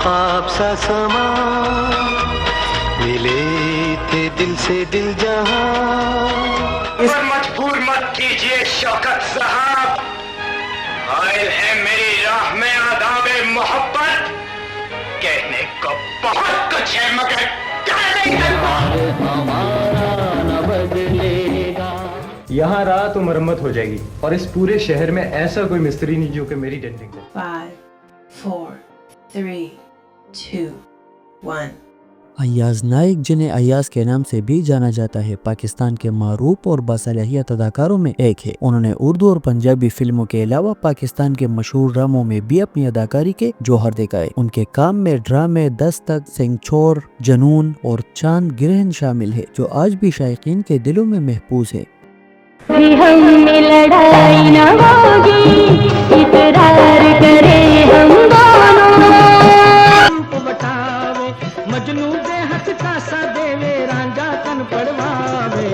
ख्वाब सा समा मिले थे दिल से दिल जहां। इस मजबूर मत कीजिए शौकत साहब, आयल है मेरी राह में आदाबे मोहब्बत, कहने को बहुत कुछ है मगर कह नहीं सकता। यहाँ रहा तो मरम्मत हो जाएगी, और इस पूरे शहर में ऐसा कोई मिस्त्री नहीं जो कि मेरी डेंटिंग करे। 5, 4, 3, 2, 1। अय्याज नाइक, जिन्हें अय्याज के नाम से भी जाना जाता है, पाकिस्तान के मारूफ और बासलाहियत अदाकारों में एक है। उन्होंने उर्दू और पंजाबी फिल्मों के अलावा पाकिस्तान के मशहूर ड्रामों में भी अपनी अदाकारी के जौहर दिखाए। उनके काम में ड्रामे दस्तक, सिंगचोर, जुनून और चांद गिरहन शामिल है, जो आज भी शायकीन के दिलों में महफूज है। हम में लड़ाई न होगी, इकरार करे हम दोनों। बटावे मजनू दे हथ कासा देवे, रांझा तन पड़वावे,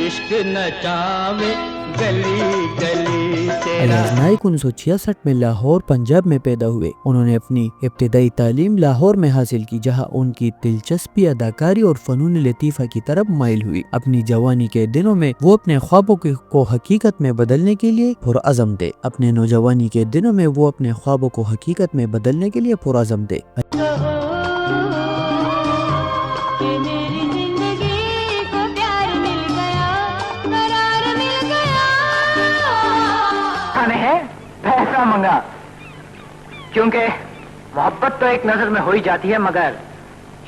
इश्क नचावे गली गली तेरा। अय्याज नाइक 1966 में लाहौर, पंजाब में पैदा हुए। उन्होंने अपनी इब्तिदाई तालीम लाहौर में हासिल की, जहां उनकी दिलचस्पी अदाकारी और फनून लतीफ़ा की तरफ माइल हुई। अपनी जवानी के दिनों में वो अपने ख्वाबों को हकीकत में बदलने के लिए पुरअज़म थे। अपने नौजवानी के दिनों में वो अपने ख्वाबों को हकीकत में बदलने के लिए पुरअज़म थे। है पैसा मंगा, क्योंकि मोहब्बत तो एक नजर में हो ही जाती है, मगर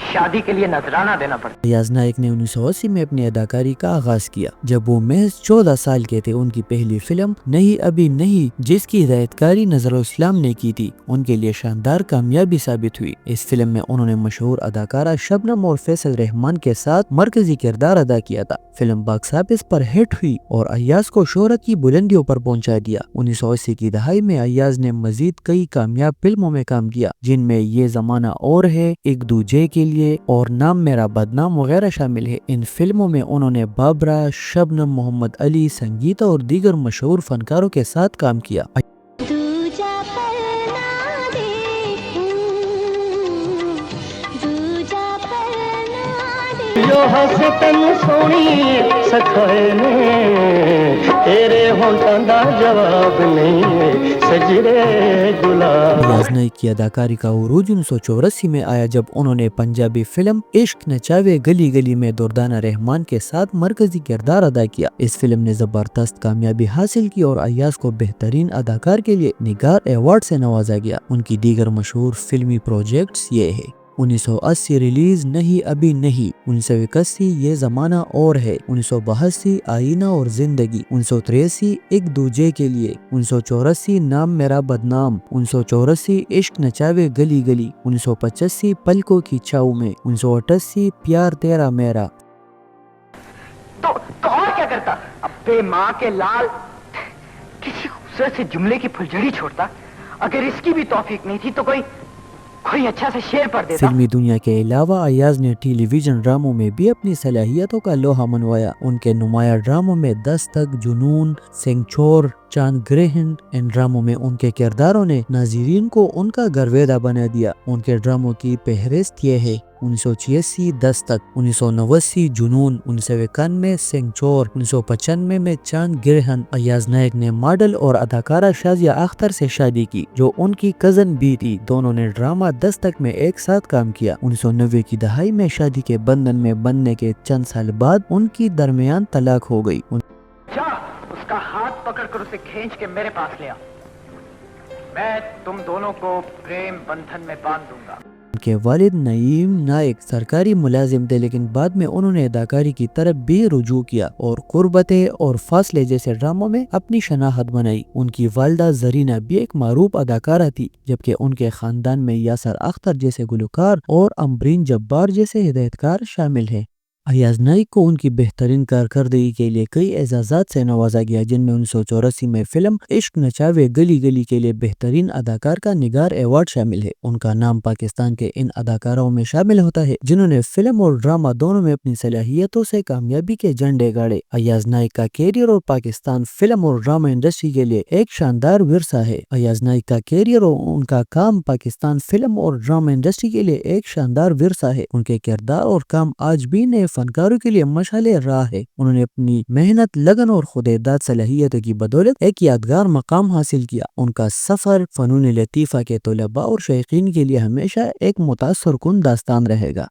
शादी के लिए नजराना देना पड़ता है। अय्याज नाइक ने 1980 में अपनी अदाकारी का आगाज किया। जब वो महज 14 साल के थे, उनकी पहली फिल्म नहीं अभी नहीं, जिसकी हिदायतकारी नज़रुल इस्लाम ने की थी, उनके लिए शानदार कामयाबी साबित हुई। इस फिल्म में उन्होंने मशहूर अदाकारा शबनम और फैसल रहमान के साथ मरकजी किरदार अदा किया था। फिल्म बॉक्स ऑफिस पर हिट हुई और अय्याज को शोहरत की बुलंदियों पर पहुंचा दिया। 1980 की दहाई में अय्याज ने मजीद कई कामयाब फिल्मों में काम किया, जिनमें ये जमाना और है, एक दूजे के लिए और नाम मेरा बदनाम वगैरह शामिल है। इन फिल्मों में उन्होंने बाबरा, शबनम, मोहम्मद अली, संगीता और दीगर मशहूर फनकारों के साथ काम किया। जो हसतन सोनी सखाए ने तेरे होंठों दा जवाब नहीं सजरे गुलाब। अय्याज नाइक की अदाकारी का उरूज 1984 में आया, जब उन्होंने पंजाबी फिल्म इश्क नचावे गली गली में दुर्दाना रहमान के साथ मरकजी किरदार अदा किया। इस फिल्म ने जबरदस्त कामयाबी हासिल की और अय्याज को बेहतरीन अदाकार के लिए निगार अवार्ड से नवाजा गया। उनकी दीगर मशहूर फिल्मी प्रोजेक्ट्स ये है: 1980 रिलीज नहीं अभी नहीं, 1981 ये जमाना और है, 1982 आईना और जिंदगी, 1983 एक दूजे के लिए, 1984 नाम मेरा बदनाम, 1984 इश्क नचावे गली गली, 1985 पलकों की छाव में, 1988 प्यार तेरा मेरा। तो और क्या करता? अब बेमां के लाल किसी खूबसूरत से जुमले की फुलझड़ी छोड़ता। अगर इसकी भी तौफीक नहीं थी तो कोई अच्छा सा शेर पढ़ देता। फिल्मी दुनिया के अलावा अय्याज ने टेलीविजन ड्रामों में भी अपनी सलाहियतों का लोहा मनवाया। उनके नुमाया ड्रामों में दस्तक, जुनून, सिंगचोर, चांद ग्रहण, इन ड्रामों में उनके किरदारों ने नाज़रीन को उनका गर्वेदा बना दिया। उनके ड्रामों की फहरिस्त ये है: 1986 दस्तक, 1989 जुनून, 1991 सिंगचोर, 1995 में चांद गिरहन। अय्याज नाइक ने मॉडल और अदाकारा शाजिया अख्तर से शादी की, जो उनकी कजन भी थी। दोनों ने ड्रामा दस्तक में एक साथ काम किया। 1990 की दहाई में शादी के बंधन में बनने के चंद साल बाद उनकी दरमियान तलाक हो गई। उसका हाथ पकड़कर उसे खींच के मेरे पास ले आओ, मैं तुम दोनों को प्रेम बंधन में बांध दूंगा। उनके वालिद नईम नाइक सरकारी मुलाजिम थे, लेकिन बाद में उन्होंने अदाकारी की तरफ भी रुजू किया और कुर्बते और फासले जैसे ड्रामों में अपनी शनाख्त बनाई। उनकी वालिदा जरीना भी एक मारूफ अदाकारा थी, जबकि उनके खानदान में यासर अख्तर जैसे गुलकार और अमरीन जब्बार जैसे हिदायतकार शामिल हैं। ایاز نائک کو ان کی بہترین کارکردگی کے لیے کئی اعزازات سے نوازا گیا، جن میں 1984 میں فلم عشق نچاوے گلی گلی کے لیے بہترین اداکار کا نگار ایوارڈ شامل ہے۔ ان کا نام پاکستان کے ان اداکاروں میں شامل ہوتا ہے جنہوں نے فلم اور ڈرامہ دونوں میں اپنی صلاحیتوں سے کامیابی کے جھنڈے گاڑے۔ ایاز نائک کا کیریئر اور پاکستان فلم اور ڈرامہ انڈسٹری کے لیے ایک شاندار ورثہ ہے۔ ایاز نائک کا کیریئر اور ان کا کام پاکستان فلم اور ڈرامہ انڈسٹری کے لیے ایک شاندار ورثہ ہے۔ ان کے کردار اور کام آج بھی نئے فنکاروں کے لیے مشعل راہ ہے۔ انہوں نے اپنی محنت، لگن اور خود اعتماد صلاحیتوں کی بدولت ایک یادگار مقام حاصل کیا۔ ان کا سفر فنون لطیفہ کے طلباء اور شائقین کے لیے ہمیشہ ایک متاثر کن داستان رہے گا۔